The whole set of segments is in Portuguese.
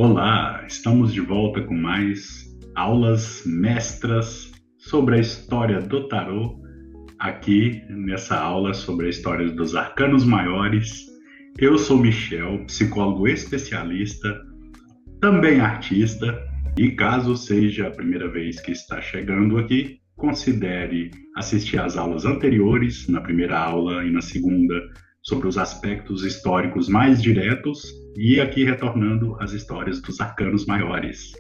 Olá, estamos de volta com mais aulas mestras sobre a história do tarô, aqui nessa aula sobre a história dos arcanos maiores. Eu sou Michel, psicólogo especialista, também artista, e caso seja a primeira vez que está chegando aqui, considere assistir às aulas anteriores, na primeira aula e na segunda, sobre os aspectos históricos mais diretos, e aqui retornando às histórias dos arcanos maiores.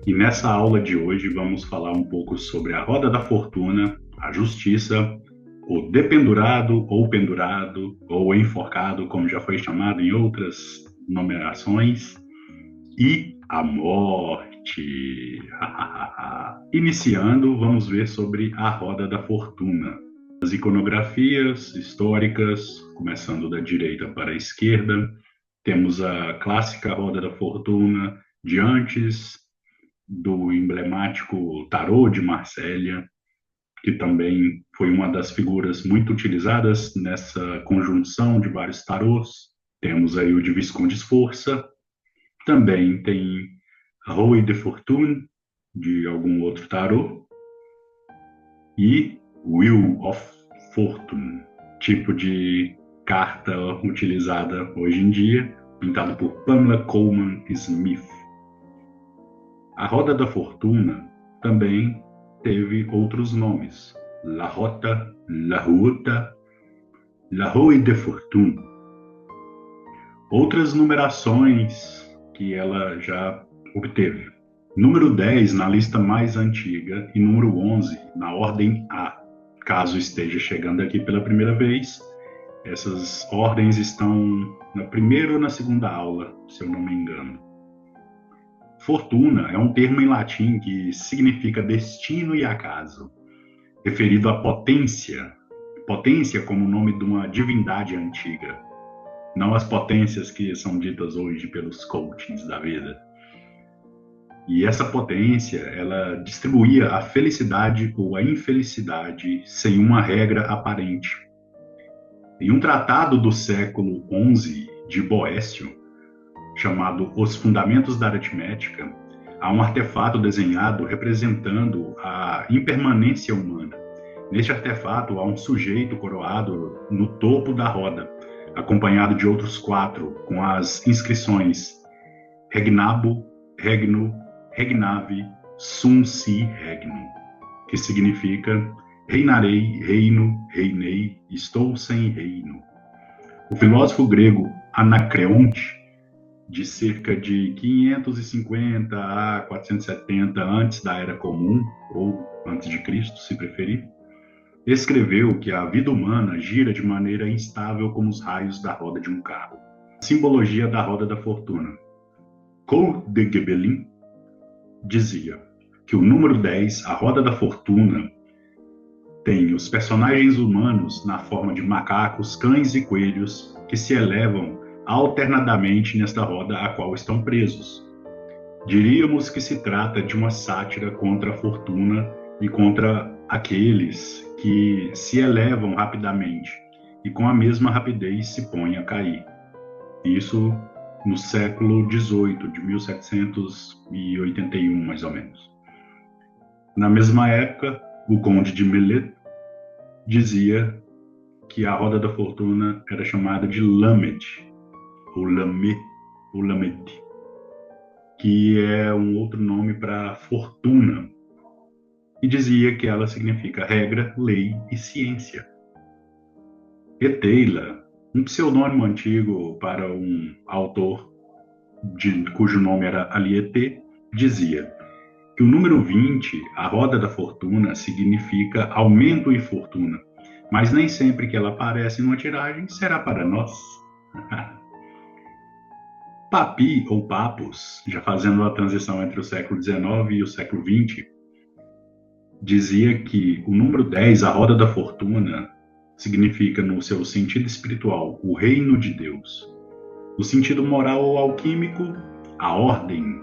E nessa aula de hoje vamos falar um pouco sobre a roda da fortuna, a justiça, o dependurado ou pendurado ou enforcado, como já foi chamado em outras numerações, e a morte. Iniciando, vamos ver sobre a roda da fortuna. As iconografias históricas, começando da direita para a esquerda, temos a clássica roda da fortuna de antes do emblemático tarô de Marsella, que também foi uma das figuras muito utilizadas nessa conjunção de vários tarôs. Temos aí o de Visconde Sforza, também tem a Roue de Fortune, de algum outro tarô, e Wheel of Fortune, tipo de carta utilizada hoje em dia, pintado por Pamela Colman Smith. A Roda da Fortuna também teve outros nomes: La Rota, La Ruta, La Roue de Fortune. Outras numerações que ela já obteve: número 10 na lista mais antiga e número 11 na ordem A. Caso esteja chegando aqui pela primeira vez, essas ordens estão na primeira ou na segunda aula, se eu não me engano. Fortuna é um termo em latim que significa destino e acaso, referido à potência como o nome de uma divindade antiga, não as potências que são ditas hoje pelos coachings da vida. E essa potência, ela distribuía a felicidade ou a infelicidade sem uma regra aparente. Em um tratado do século XI de Boécio, chamado Os Fundamentos da Aritmética, há um artefato desenhado representando a impermanência humana. Neste artefato há um sujeito coroado no topo da roda, acompanhado de outros 4, com as inscrições Regnabo, Regno, Regnave, Sum Si Regnum, que significa reinarei, reino, reinei, estou sem reino. O filósofo grego Anacreonte, de cerca de 550 a 470 antes da Era Comum, ou antes de Cristo, se preferir, escreveu que a vida humana gira de maneira instável como os raios da roda de um carro. Simbologia da roda da fortuna. Cole de Gebelin dizia que o número 10, a roda da fortuna, tem os personagens humanos na forma de macacos, cães e coelhos que se elevam alternadamente nesta roda a qual estão presos. Diríamos que se trata de uma sátira contra a fortuna e contra aqueles que se elevam rapidamente e com a mesma rapidez se põem a cair. Isso no século XVIII, de 1781, mais ou menos. Na mesma época, o conde de Mellet dizia que a roda da fortuna era chamada de Lamed, ou Lamet, ou Lamed, que é um outro nome para fortuna, e dizia que ela significa regra, lei e ciência. Eteila, um pseudônimo antigo para um autor cujo nome era Aliete, dizia que o número 20, a roda da fortuna, significa aumento e fortuna, mas nem sempre que ela aparece numa tiragem será para nós. Papi, ou Papus, já fazendo a transição entre o século XIX e o século XX, dizia que o número 10, a roda da fortuna, significa, no seu sentido espiritual, o reino de Deus. No sentido moral ou alquímico, a ordem.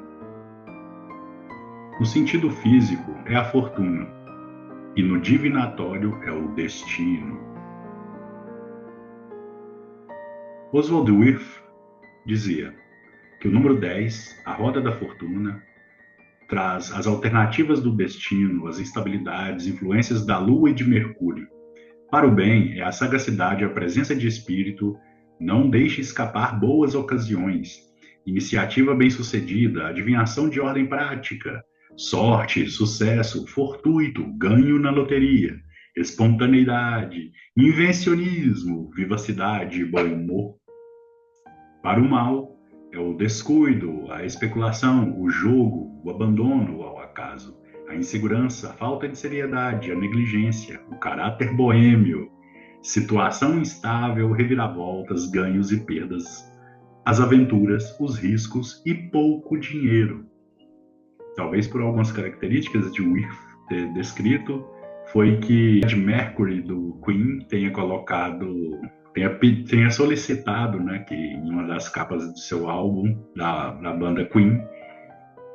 No sentido físico, é a fortuna. E no divinatório, é o destino. Oswald Wirth dizia que o número 10, a roda da fortuna, traz as alternativas do destino, as instabilidades, influências da Lua e de Mercúrio. Para o bem, é a sagacidade, a presença de espírito, não deixe escapar boas ocasiões, iniciativa bem-sucedida, adivinhação de ordem prática, sorte, sucesso, fortuito, ganho na loteria, espontaneidade, invencionismo, vivacidade, bom humor. Para o mal, é o descuido, a especulação, o jogo, o abandono ao acaso, a insegurança, a falta de seriedade, a negligência, o caráter boêmio, situação instável, reviravoltas, ganhos e perdas, as aventuras, os riscos e pouco dinheiro. Talvez por algumas características de Wirth ter descrito, foi que Ed Mercury do Queen tenha solicitado, né, que em uma das capas do seu álbum da banda Queen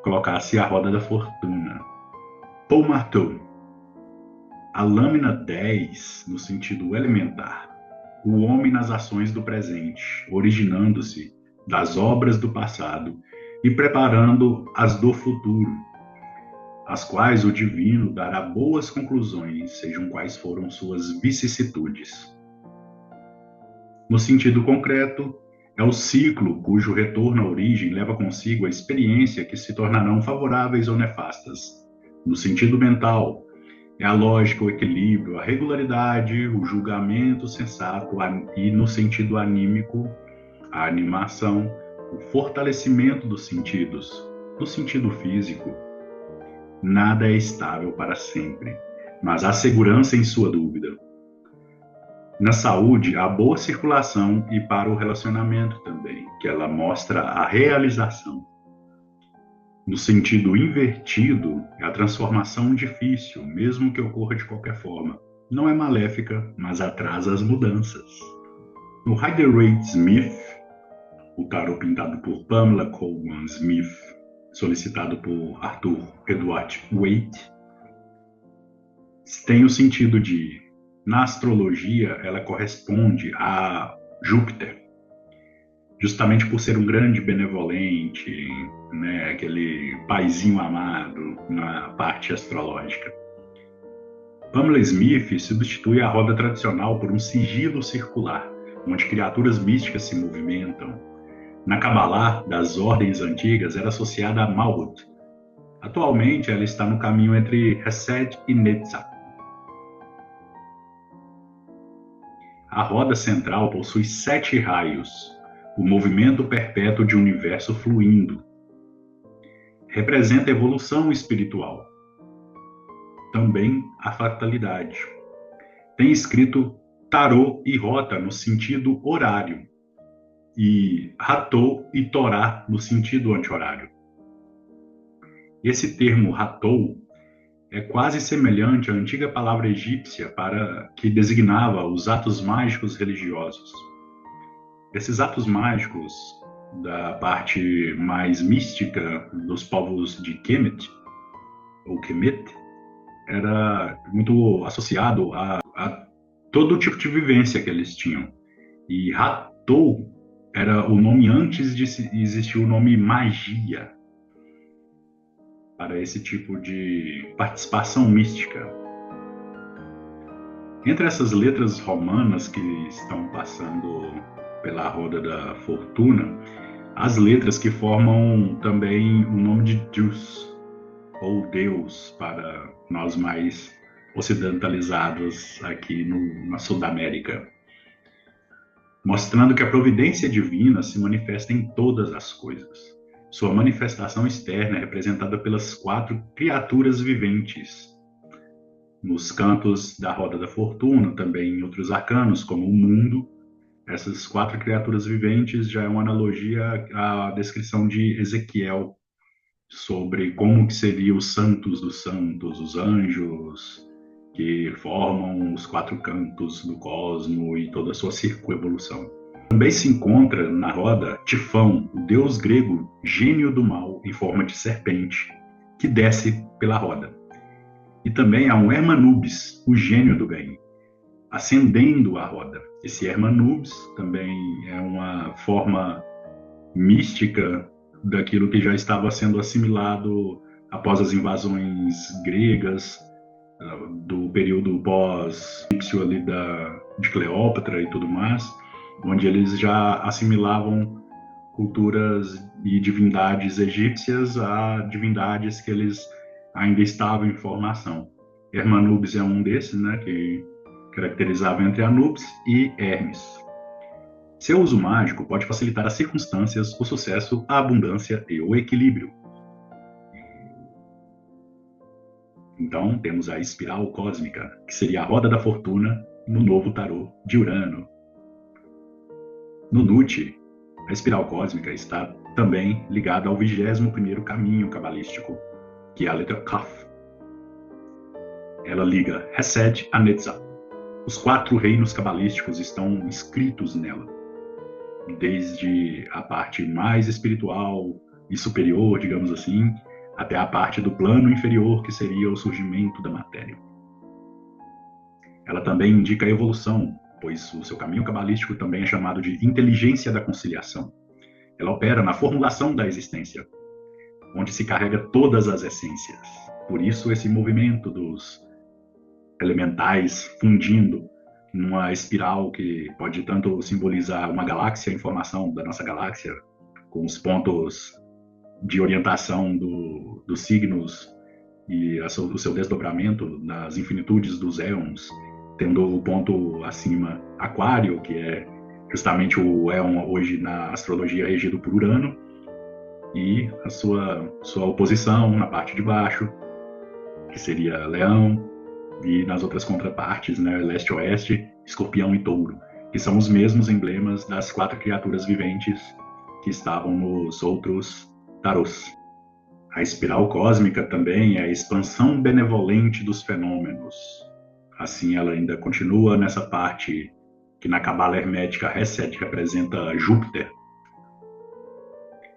colocasse a Roda da Fortuna. Paul Marteau, a lâmina 10 no sentido elementar, o homem nas ações do presente, originando-se das obras do passado e preparando as do futuro, as quais o divino dará boas conclusões, sejam quais foram suas vicissitudes. No sentido concreto, é o ciclo cujo retorno à origem leva consigo a experiência que se tornarão favoráveis ou nefastas. No sentido mental, é a lógica, o equilíbrio, a regularidade, o julgamento sensato, e no sentido anímico, a animação, o fortalecimento dos sentidos. No sentido físico, nada é estável para sempre, mas há segurança em sua dúvida. Na saúde, há boa circulação e para o relacionamento também, que ela mostra a realização. No sentido invertido, é a transformação difícil, mesmo que ocorra de qualquer forma. Não é maléfica, mas atrasa as mudanças. No Rider-Waite-Smith, o tarot pintado por Pamela Colman Smith, solicitado por Arthur Edward Waite, tem o sentido de, na astrologia, ela corresponde a Júpiter, justamente por ser um grande benevolente, né, aquele paizinho amado na parte astrológica. Pamela Smith substitui a roda tradicional por um sigilo circular, onde criaturas místicas se movimentam. Na Kabbalah, das ordens antigas, era associada a Malhut. Atualmente, ela está no caminho entre Hesed e Netzach. A roda central possui 7 raios, o movimento perpétuo de um universo fluindo. Representa a evolução espiritual. Também a fatalidade. Tem escrito tarô e rota no sentido horário, e Ratou e Torá no sentido anti-horário. Esse termo Ratou é quase semelhante à antiga palavra egípcia para que designava os atos mágicos religiosos. Esses atos mágicos da parte mais mística dos povos de Kemet, ou Kemet, era muito associado a todo tipo de vivência que eles tinham. E Ratou era o nome antes de existir o nome magia para esse tipo de participação mística. Entre essas letras romanas que estão passando pela roda da fortuna, as letras que formam também o nome de Deus, ou Deus, para nós mais ocidentalizados aqui na Sudamérica, mostrando que a providência divina se manifesta em todas as coisas. Sua manifestação externa é representada pelas 4 criaturas viventes. Nos cantos da roda da fortuna, também em outros arcanos, como o mundo, essas 4 criaturas viventes já é uma analogia à descrição de Ezequiel sobre como que seriam os santos dos santos, os anjos, que formam os 4 cantos do cosmo e toda a sua circoevolução. Também se encontra na roda Tifão, o deus grego gênio do mal em forma de serpente, que desce pela roda. E também há um Hermanubis, o gênio do bem, ascendendo a roda. Esse Hermanubis também é uma forma mística daquilo que já estava sendo assimilado após as invasões gregas, do período pós-egípcio ali de Cleópatra e tudo mais, onde eles já assimilavam culturas e divindades egípcias a divindades que eles ainda estavam em formação. Hermanubis é um desses, né, que caracterizava entre Anubis e Hermes. Seu uso mágico pode facilitar as circunstâncias, o sucesso, a abundância e o equilíbrio. Então, temos a espiral cósmica, que seria a roda da fortuna no novo tarô de Urano. No Nut, a espiral cósmica está também ligada ao 21º caminho cabalístico, que é a letra Kaf. Ela liga Hesed a Netzach. Os 4 reinos cabalísticos estão inscritos nela, desde a parte mais espiritual e superior, digamos assim, até a parte do plano inferior, que seria o surgimento da matéria. Ela também indica a evolução, pois o seu caminho cabalístico também é chamado de inteligência da conciliação. Ela opera na formulação da existência, onde se carrega todas as essências. Por isso, esse movimento dos elementais fundindo numa espiral que pode tanto simbolizar uma galáxia, a informação da nossa galáxia, com os pontos de orientação dos signos e o seu desdobramento nas infinitudes dos éons, tendo o ponto acima Aquário, que é justamente o éon hoje na astrologia regido por Urano, e a sua oposição na parte de baixo, que seria Leão, e nas outras contrapartes, né, Leste-Oeste, Escorpião e Touro, que são os mesmos emblemas das 4 criaturas viventes que estavam nos outros tarôs. A espiral cósmica também é a expansão benevolente dos fenômenos. Assim, ela ainda continua nessa parte que na cabala hermética Hesed representa Júpiter.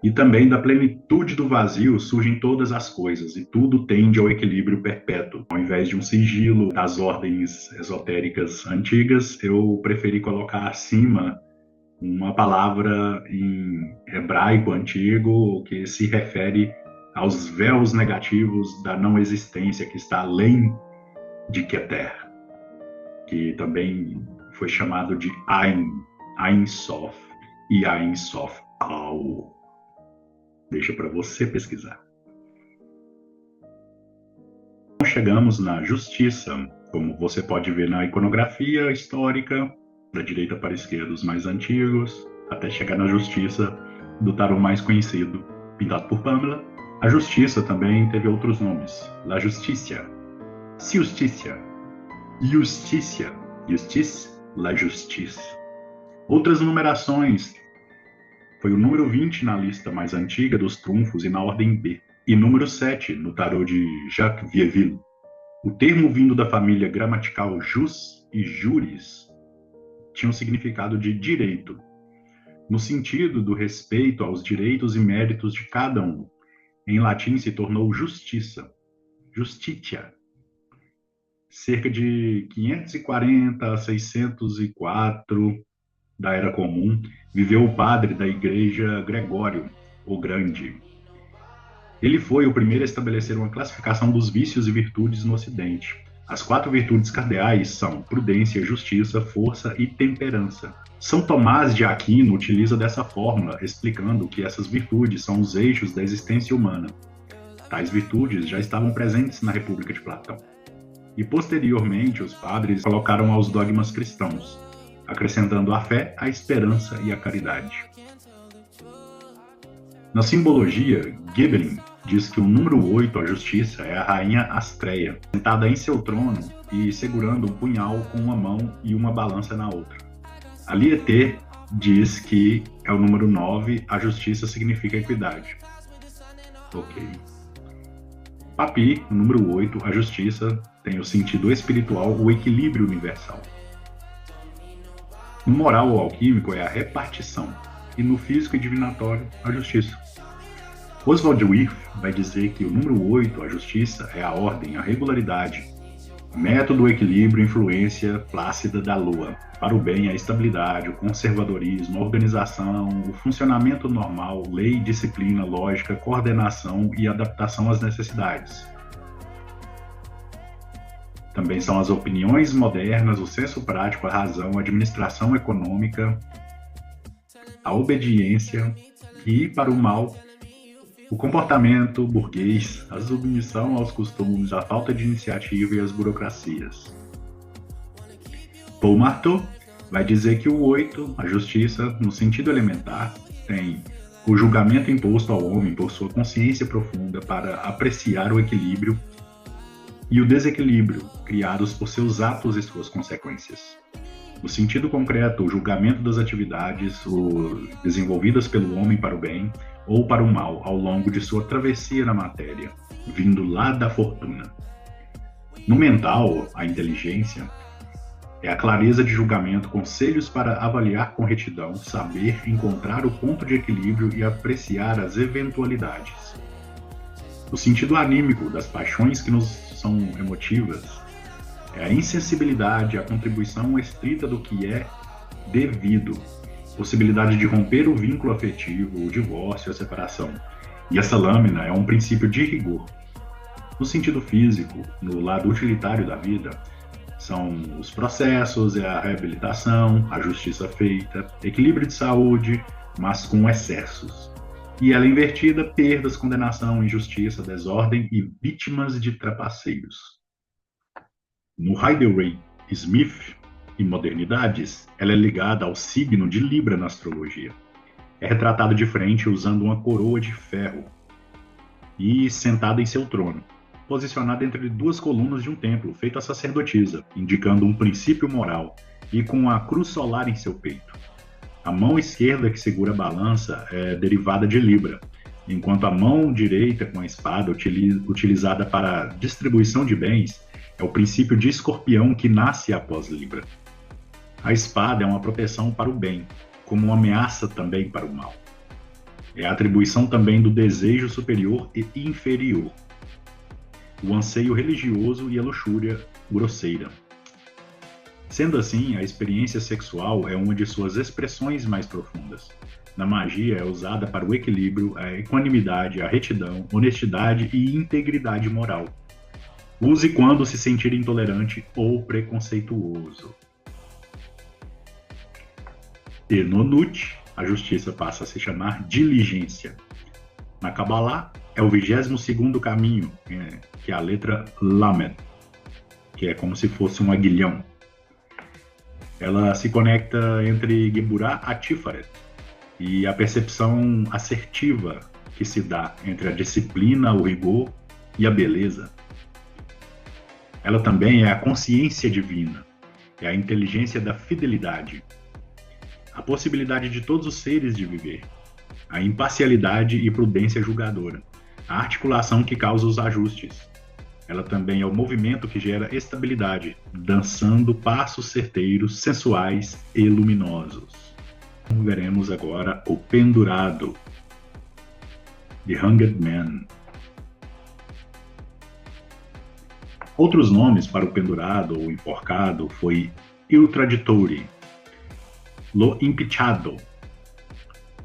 E também da plenitude do vazio surgem todas as coisas, e tudo tende ao equilíbrio perpétuo. Ao invés de um sigilo das ordens esotéricas antigas, eu preferi colocar acima uma palavra em hebraico antigo que se refere aos véus negativos da não existência, que está além de Keter, que também foi chamado de Ein Sof e Ein Sof Al. Deixa para você pesquisar. Chegamos na justiça, como você pode ver na iconografia histórica, da direita para a esquerda os mais antigos, até chegar na justiça do tarô mais conhecido, pintado por Pamela. A justiça também teve outros nomes: La Justicia, Justicia, Justicia, Justice, La Justice. Outras numerações foi o número 20 na lista mais antiga dos trunfos e na ordem B, e número 7 no tarô de Jacques Vieville. O termo vindo da família gramatical jus e juris tinha um significado de direito, no sentido do respeito aos direitos e méritos de cada um. Em latim se tornou justiça, justitia. Cerca de 540 a 604 da Era Comum, viveu o padre da Igreja Gregório, o Grande. Ele foi o primeiro a estabelecer uma classificação dos vícios e virtudes no Ocidente. As 4 virtudes cardeais são prudência, justiça, força e temperança. São Tomás de Aquino utiliza dessa fórmula, explicando que essas virtudes são os eixos da existência humana. Tais virtudes já estavam presentes na República de Platão. E posteriormente os padres colocaram aos dogmas cristãos, acrescentando a fé, a esperança e a caridade. Na simbologia, Gibelin diz que o número 8, a justiça, é a rainha Astreia, sentada em seu trono e segurando um punhal com uma mão e uma balança na outra. A Lietê diz que é o número 9, a justiça significa equidade. Ok. Papi, o número 8, a justiça, tem o sentido espiritual, o equilíbrio universal. No moral ou alquímico é a repartição, e no físico e divinatório, a justiça. Oswald Wirth vai dizer que o número 8, a justiça, é a ordem, a regularidade, Método, equilíbrio, influência plácida da Lua. Para o bem, a estabilidade, o conservadorismo, a organização, o funcionamento normal, lei, disciplina, lógica, coordenação e adaptação às necessidades. Também são as opiniões modernas, o senso prático, a razão, a administração econômica, a obediência e, para o mal, o comportamento burguês, a submissão aos costumes, a falta de iniciativa e as burocracias. Paul Marteau vai dizer que o 8, a justiça, no sentido elementar, tem o julgamento imposto ao homem por sua consciência profunda para apreciar o equilíbrio e o desequilíbrio criados por seus atos e suas consequências. No sentido concreto, o julgamento das atividades desenvolvidas pelo homem para o bem ou para o mal ao longo de sua travessia na matéria, vindo lá da fortuna. No mental, a inteligência é a clareza de julgamento, conselhos para avaliar com retidão, saber encontrar o ponto de equilíbrio e apreciar as eventualidades. O sentido anímico das paixões que nos são emotivas é a insensibilidade, a contribuição estrita do que é devido, possibilidade de romper o vínculo afetivo, o divórcio, a separação. E essa lâmina é um princípio de rigor. No sentido físico, no lado utilitário da vida, são os processos, é a reabilitação, a justiça feita, equilíbrio de saúde, mas com excessos. E ela invertida, perdas, condenação, injustiça, desordem e vítimas de trapaceiros. No Rider-Waite-Smith e Modernidades, ela é ligada ao signo de Libra na astrologia. É retratada de frente usando uma coroa de ferro e sentada em seu trono, posicionada entre duas colunas de um templo, feito a sacerdotisa, indicando um princípio moral, e com a cruz solar em seu peito. A mão esquerda que segura a balança é derivada de Libra, enquanto a mão direita com a espada, utilizada para a distribuição de bens, é o princípio de Escorpião que nasce após Libra. A espada é uma proteção para o bem, como uma ameaça também para o mal. É a atribuição também do desejo superior e inferior, o anseio religioso e a luxúria grosseira. Sendo assim, a experiência sexual é uma de suas expressões mais profundas. Na magia é usada para o equilíbrio, a equanimidade, a retidão, honestidade e integridade moral. Use quando se sentir intolerante ou preconceituoso. E no Nut, a justiça passa a se chamar diligência. Na Kabbalah, é o 22º caminho, que é a letra Lamed, que é como se fosse um aguilhão. Ela se conecta entre Geburah a Tiferet e a percepção assertiva que se dá entre a disciplina, o rigor e a beleza. Ela também é a consciência divina, é a inteligência da fidelidade, a possibilidade de todos os seres de viver, a imparcialidade e prudência julgadora, a articulação que causa os ajustes. Ela também é o movimento que gera estabilidade, dançando passos certeiros, sensuais e luminosos. Veremos agora o pendurado, The Hanged Man. Outros nomes para o pendurado ou enforcado foi Il Traditore, Lo Impicciato,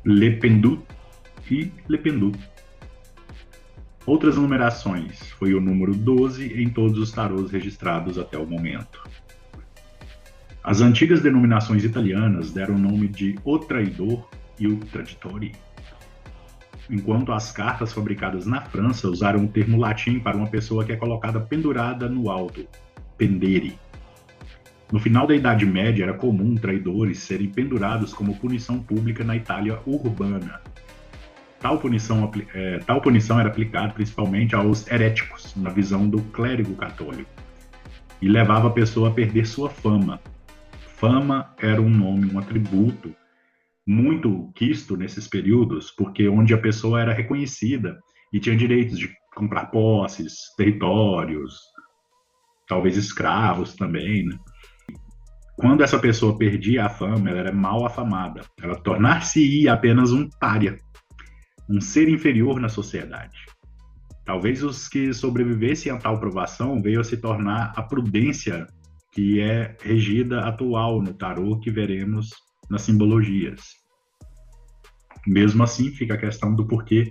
Le Pendu e Le Pendu. Outras numerações foi o número 12 em todos os tarôs registrados até o momento. As antigas denominações italianas deram o nome de O Traidor e o Traditore, enquanto as cartas fabricadas na França usaram o termo latim para uma pessoa que é colocada pendurada no alto, pendere. No final da Idade Média era comum traidores serem pendurados como punição pública na Itália urbana. Tal punição era aplicada principalmente aos heréticos, na visão do clérigo católico, e levava a pessoa a perder sua fama. Fama era um nome, um atributo muito quisto nesses períodos, porque onde a pessoa era reconhecida e tinha direitos de comprar posses, territórios, talvez escravos também, né? Quando essa pessoa perdia a fama, ela era mal afamada. Ela tornar-se-ia apenas um pária, um ser inferior na sociedade. Talvez os que sobrevivessem a tal provação veio a se tornar a prudência que é regida atual no tarô que veremos nas simbologias. Mesmo assim, fica a questão do porquê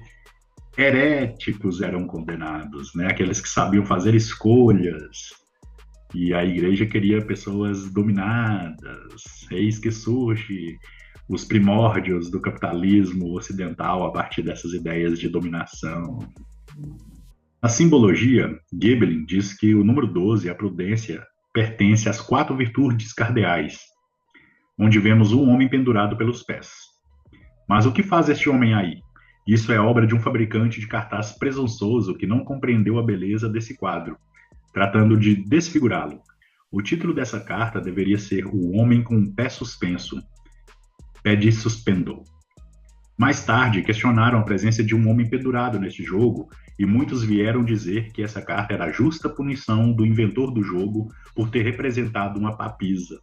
heréticos eram condenados, né? Aqueles que sabiam fazer escolhas. E a igreja queria pessoas dominadas. Eis que surge os primórdios do capitalismo ocidental a partir dessas ideias de dominação. Na simbologia, Gébelin diz que o número 12, a prudência, pertence às 4 virtudes cardeais, onde vemos um homem pendurado pelos pés. Mas o que faz este homem aí? Isso é obra de um fabricante de cartaz presunçoso que não compreendeu a beleza desse quadro, tratando de desfigurá-lo. O título dessa carta deveria ser O Homem com o Pé Suspenso, Pede Suspendo. Mais tarde, questionaram a presença de um homem pendurado neste jogo, e muitos vieram dizer que essa carta era a justa punição do inventor do jogo por ter representado uma papisa.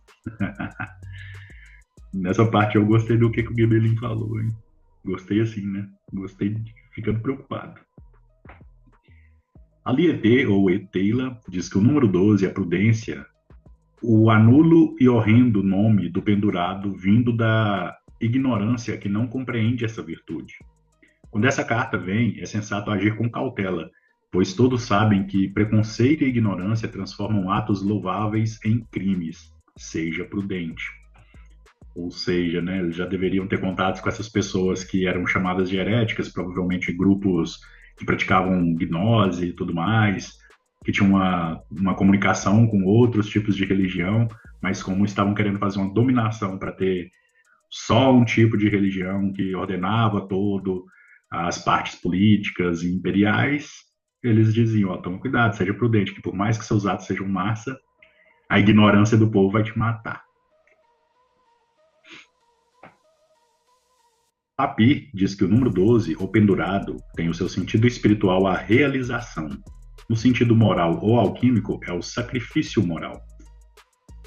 Nessa parte eu gostei do que o Gébelin falou, hein? Gostei assim, né? Gostei ficando preocupado. A Liete, ou Eteila, diz que o número 12, a prudência, o anulo e horrendo nome do pendurado vindo da ignorância que não compreende essa virtude. Quando essa carta vem, é sensato agir com cautela, pois todos sabem que preconceito e ignorância transformam atos louváveis em crimes. Seja prudente. Ou seja, né, eles já deveriam ter contatos com essas pessoas que eram chamadas de heréticas, provavelmente grupos que praticavam gnose e tudo mais, que tinham uma comunicação com outros tipos de religião, mas como estavam querendo fazer uma dominação para ter só um tipo de religião que ordenava todo as partes políticas e imperiais, eles diziam, ó, toma cuidado, seja prudente, que por mais que seus atos sejam massa, a ignorância do povo vai te matar. Papi diz que o número 12, ou pendurado, tem o seu sentido espiritual a realização. No sentido moral ou alquímico, é o sacrifício moral.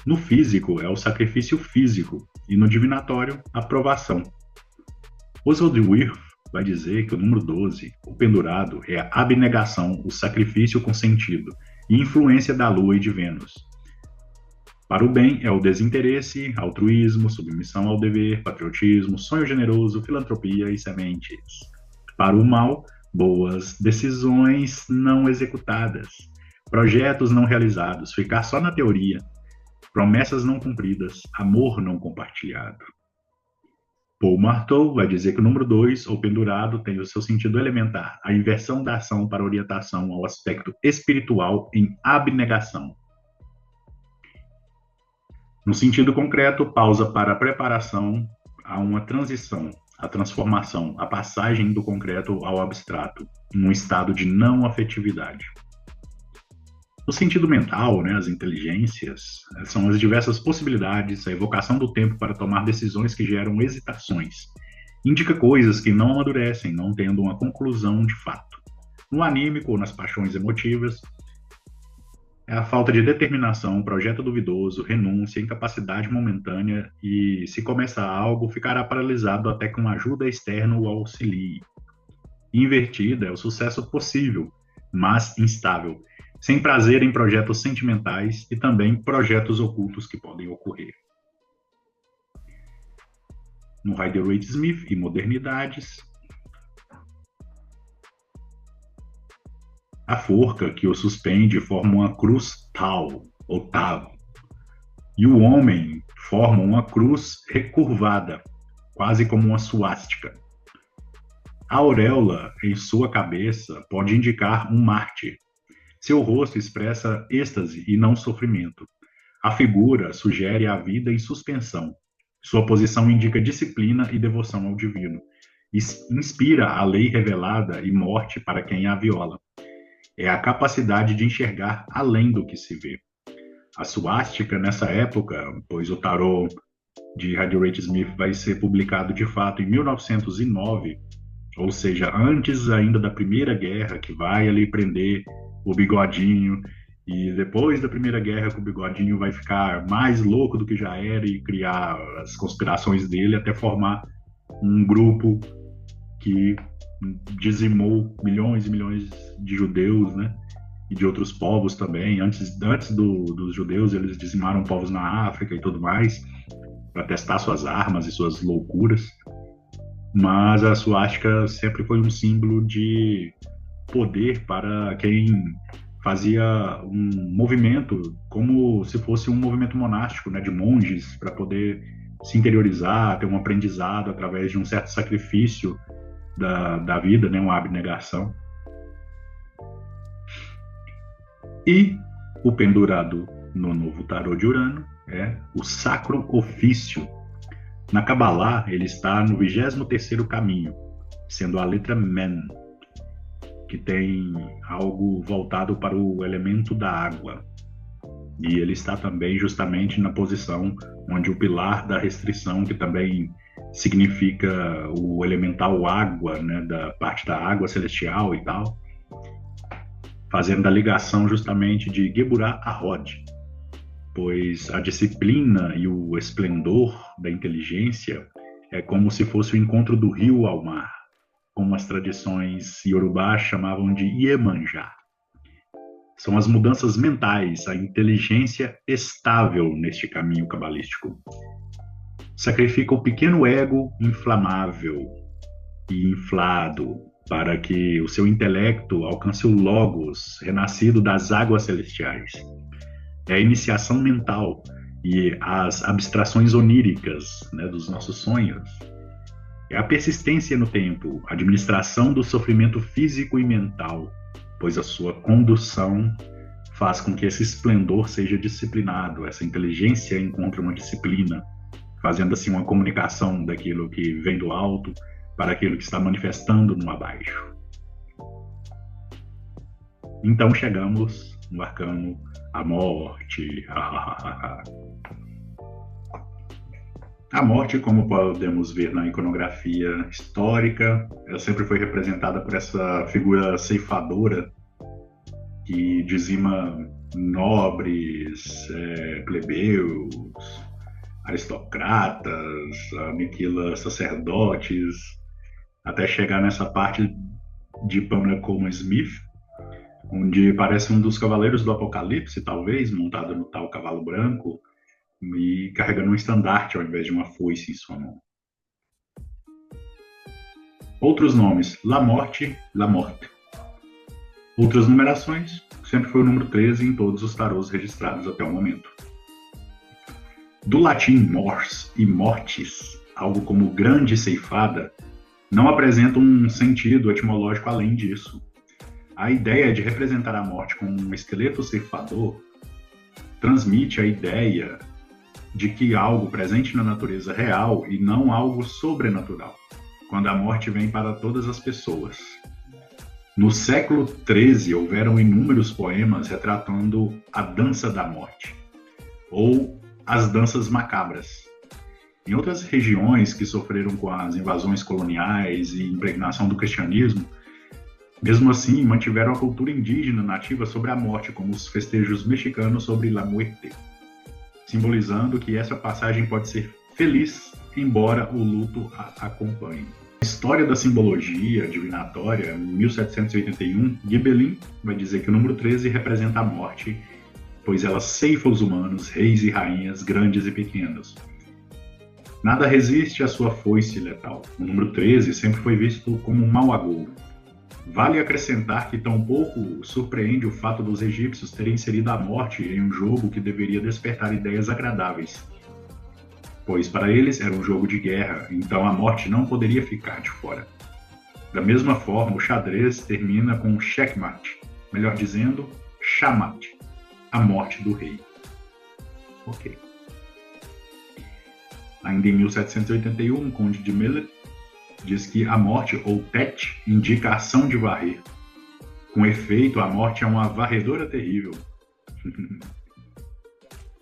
No físico, é o sacrifício físico. E no divinatório, a provação. Oswald Wirth vai dizer que o número 12, o pendurado, é a abnegação, o sacrifício com sentido, e influência da Lua e de Vênus. Para o bem, é o desinteresse, altruísmo, submissão ao dever, patriotismo, sonho generoso, filantropia e sementes. Para o mal, boas decisões não executadas, projetos não realizados, ficar só na teoria, promessas não cumpridas, amor não compartilhado. Paul Marteau vai dizer que o número 2, ou pendurado, tem o seu sentido elementar, a inversão da ação para orientação ao aspecto espiritual em abnegação. No sentido concreto, pausa para a preparação a uma transição, a transformação, a passagem do concreto ao abstrato, num estado de não afetividade. No sentido mental, né, as inteligências são as diversas possibilidades, a evocação do tempo para tomar decisões que geram hesitações. Indica coisas que não amadurecem, não tendo uma conclusão de fato. No anímico ou nas paixões emotivas, é a falta de determinação, projeto duvidoso, renúncia, incapacidade momentânea e, se começar algo, ficará paralisado até que uma ajuda externa o auxilie. Invertida é o sucesso possível, mas instável, sem prazer em projetos sentimentais e também projetos ocultos que podem ocorrer. No Rider-Waite-Smith e Modernidades, a forca que o suspende forma uma cruz tal, ou tal, e o homem forma uma cruz recurvada, quase como uma suástica. A auréola em sua cabeça pode indicar um mártir. Seu rosto expressa êxtase e não sofrimento. A figura sugere a vida em suspensão. Sua posição indica disciplina e devoção ao divino. Inspira a lei revelada e morte para quem a viola. É a capacidade de enxergar além do que se vê. A suástica, nessa época, pois o tarô de Rider-Waite-Smith vai ser publicado de fato em 1909, ou seja, antes ainda da Primeira Guerra, que vai ali prender o Bigodinho, e depois da Primeira Guerra que o Bigodinho vai ficar mais louco do que já era e criar as conspirações dele até formar um grupo que dizimou milhões e milhões de judeus, né? E de outros povos também. Antes dos judeus, eles dizimaram povos na África e tudo mais, para testar suas armas e suas loucuras. Mas a suástica sempre foi um símbolo de poder para quem fazia um movimento como se fosse um movimento monástico, né, de monges, para poder se interiorizar, ter um aprendizado através de um certo sacrifício da vida, né, uma abnegação. E o pendurado no novo tarô de Urano é o Sacro Ofício. Na Kabbalah, ele está no 23º caminho, sendo a letra Men, que tem algo voltado para o elemento da água. E ele está também justamente na posição onde o pilar da restrição, que também significa o elemental água, né, da parte da água celestial e tal, fazendo a ligação justamente de Geburah a Hod, pois a disciplina e o esplendor da inteligência é como se fosse o encontro do rio ao mar, como as tradições iorubá chamavam de Iemanjá. São as mudanças mentais, a inteligência estável neste caminho cabalístico. Sacrifica o pequeno ego inflamável e inflado para que o seu intelecto alcance o logos, renascido das águas celestiais. É a iniciação mental e as abstrações oníricas, né, dos nossos sonhos. É a persistência no tempo, a administração do sofrimento físico e mental, pois a sua condução faz com que esse esplendor seja disciplinado, essa inteligência encontre uma disciplina, fazendo assim uma comunicação daquilo que vem do alto para aquilo que está manifestando no abaixo. Então chegamos no arcano a morte. A morte, como podemos ver na iconografia histórica, ela sempre foi representada por essa figura ceifadora que dizima nobres, plebeus, aristocratas, aniquila sacerdotes, até chegar nessa parte de Pamela Colman Smith, onde parece um dos cavaleiros do Apocalipse, talvez, montado no tal cavalo branco, e carregando um estandarte ao invés de uma foice em sua mão. Outros nomes: La Morte, La Morte. Outras numerações: sempre foi o número 13 em todos os tarôs registrados até o momento. Do latim mors e mortis, algo como grande ceifada, não apresenta um sentido etimológico além disso. A ideia de representar a morte como um esqueleto ceifador transmite a ideia de que algo presente na natureza real e não algo sobrenatural, quando a morte vem para todas as pessoas. No século XIII, houveram inúmeros poemas retratando a dança da morte, ou as danças macabras. Em outras regiões que sofreram com as invasões coloniais e impregnação do cristianismo, mesmo assim, mantiveram a cultura indígena nativa sobre a morte, como os festejos mexicanos sobre La Muerte, simbolizando que essa passagem pode ser feliz, embora o luto a acompanhe. A história da simbologia divinatória, em 1781, Ghibellin vai dizer que o número 13 representa a morte, pois ela ceifa os humanos, reis e rainhas, grandes e pequenos. Nada resiste à sua foice letal. O número 13 sempre foi visto como um mau agouro. Vale acrescentar que tampouco surpreende o fato dos egípcios terem inserido a morte em um jogo que deveria despertar ideias agradáveis, pois para eles era um jogo de guerra, então a morte não poderia ficar de fora. Da mesma forma, o xadrez termina com checkmate, melhor dizendo, chamate, a morte do rei. Ok. Ainda em 1781, o conde de Miller diz que a morte, ou tet, indica a ação de varrer. Com efeito, a morte é uma varredora terrível.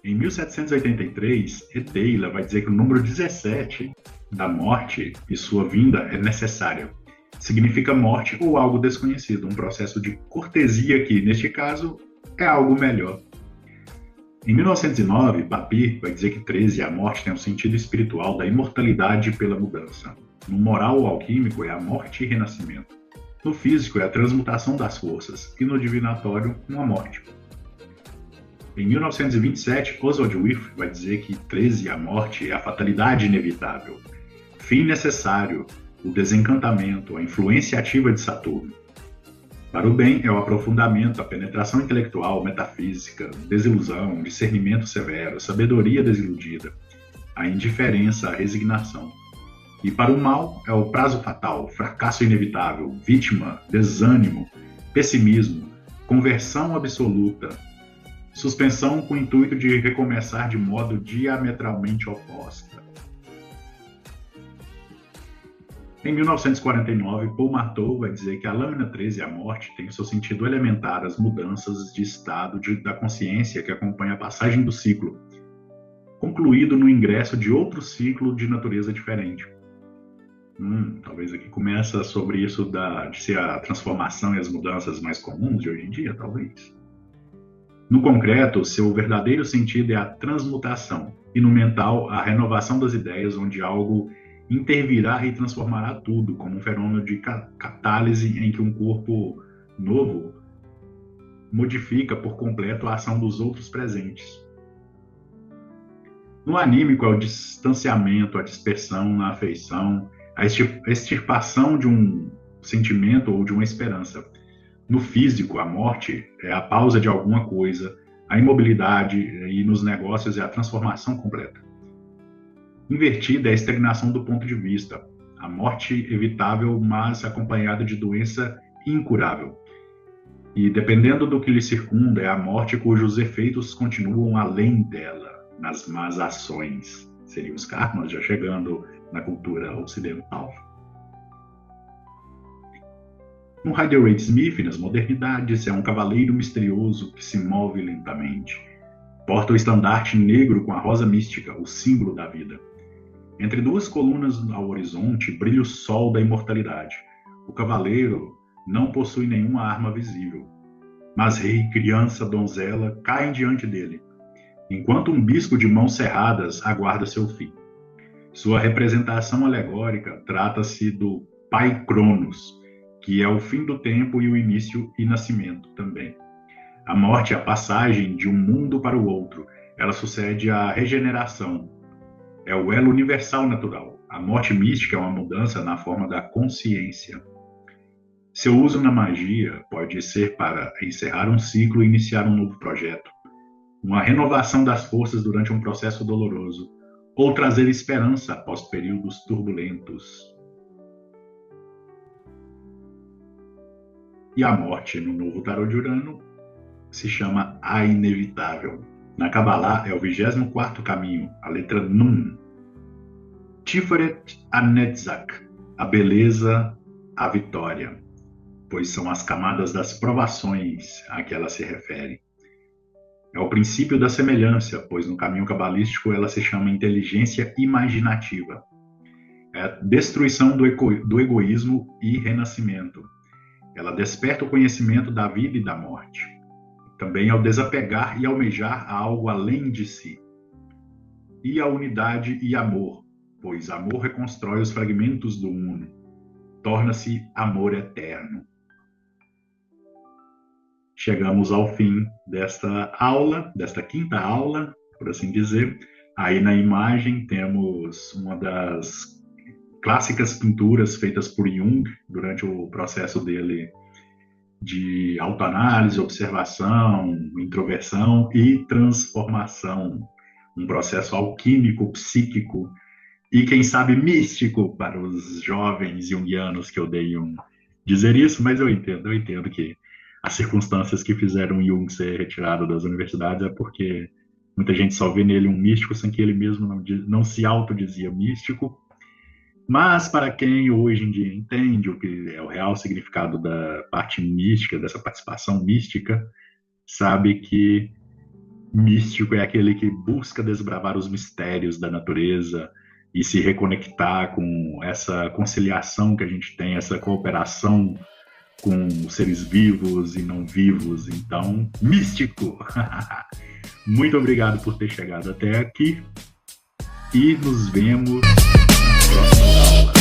Em 1783, Eteila vai dizer que o número 17 da morte e sua vinda é necessária. Significa morte ou algo desconhecido, um processo de cortesia que, neste caso, é algo melhor. Em 1909, Papy vai dizer que 13, a morte, tem um sentido espiritual da imortalidade pela mudança. No moral alquímico é a morte e renascimento. No físico é a transmutação das forças. E no divinatório, uma morte. Em 1927, Oswald Wirth vai dizer que 13, a morte, é a fatalidade inevitável. Fim necessário, o desencantamento, a influência ativa de Saturno. Para o bem é o aprofundamento, a penetração intelectual, metafísica, desilusão, discernimento severo, sabedoria desiludida, a indiferença, a resignação. E para o mal é o prazo fatal, fracasso inevitável, vítima, desânimo, pessimismo, conversão absoluta, suspensão com o intuito de recomeçar de modo diametralmente oposta. Em 1949, Paul Marteau vai dizer que a lâmina 13, a morte, tem o seu sentido elementar as mudanças de estado da consciência que acompanha a passagem do ciclo, concluído no ingresso de outro ciclo de natureza diferente. Talvez aqui começa sobre isso de ser a transformação e as mudanças mais comuns de hoje em dia, talvez. No concreto, seu verdadeiro sentido é a transmutação, e no mental, a renovação das ideias, onde algo intervirá e transformará tudo, como um fenômeno de catálise em que um corpo novo modifica por completo a ação dos outros presentes. No anímico é o distanciamento, a dispersão na afeição, a extirpação de um sentimento ou de uma esperança. No físico, a morte é a pausa de alguma coisa, a imobilidade, e nos negócios é a transformação completa. Invertida é a estagnação do ponto de vista, a morte evitável, mas acompanhada de doença incurável. E dependendo do que lhe circunda, é a morte cujos efeitos continuam além dela, nas más ações. Seriam os karmas, já chegando na cultura ocidental. No Rider-Waite-Smith, nas modernidades, é um cavaleiro misterioso que se move lentamente. Porta o estandarte negro com a rosa mística, o símbolo da vida. Entre duas colunas ao horizonte brilha o sol da imortalidade. O cavaleiro não possui nenhuma arma visível, mas rei, criança, donzela caem diante dele, enquanto um bispo de mãos cerradas aguarda seu fim. Sua representação alegórica trata-se do Pai Cronos, que é o fim do tempo e o início e nascimento também. A morte é a passagem de um mundo para o outro. Ela sucede à regeneração. É o elo universal natural. A morte mística é uma mudança na forma da consciência. Seu uso na magia pode ser para encerrar um ciclo e iniciar um novo projeto, uma renovação das forças durante um processo doloroso, ou trazer esperança após períodos turbulentos. E a morte no novo tarô de Urano se chama a inevitável. Na Kabbalah é o 24º caminho, a letra Nun. Tiferet Anetzak, a beleza, a vitória, pois são as camadas das provações a que ela se refere. É o princípio da semelhança, pois no caminho cabalístico ela se chama inteligência imaginativa. É a destruição do egoísmo e renascimento. Ela desperta o conhecimento da vida e da morte. Também ao desapegar e almejar algo além de si. E a unidade e amor, pois amor reconstrói os fragmentos do uno. Torna-se amor eterno. Chegamos ao fim desta aula, desta quinta aula, por assim dizer. Aí na imagem temos uma das clássicas pinturas feitas por Jung durante o processo dele de autoanálise, observação, introversão e transformação. Um processo alquímico, psíquico e, quem sabe, místico para os jovens junguianos que odeiam dizer isso, mas eu entendo que as circunstâncias que fizeram Jung ser retirado das universidades é porque muita gente só vê nele um místico sem que ele mesmo não se autodizia místico. Mas para quem hoje em dia entende o que é o real significado da parte mística, dessa participação mística, sabe que místico é aquele que busca desbravar os mistérios da natureza e se reconectar com essa conciliação que a gente tem, essa cooperação com seres vivos e não vivos. Então, místico! Muito obrigado por ter chegado até aqui e nos vemos nas próximas aulas.